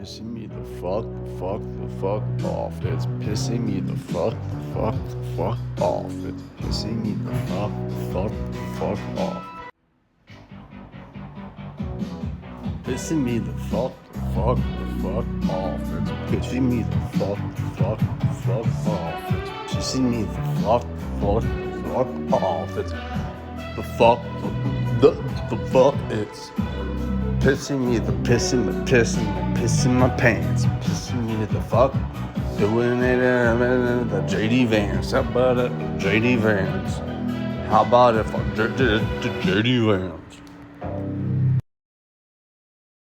Pissing me the fuck off. It's pissing me the fuck off. It's pissing me the fuck off. Pissing me the fuck off. It's pissing me the fuck off. It's pissing me the fuck off. It's the fuck it's pissing me the pissing my pants. Pissing me the fuck. Doing it the JD Vance. How about it? JD Vance. How about if I did JD Vance?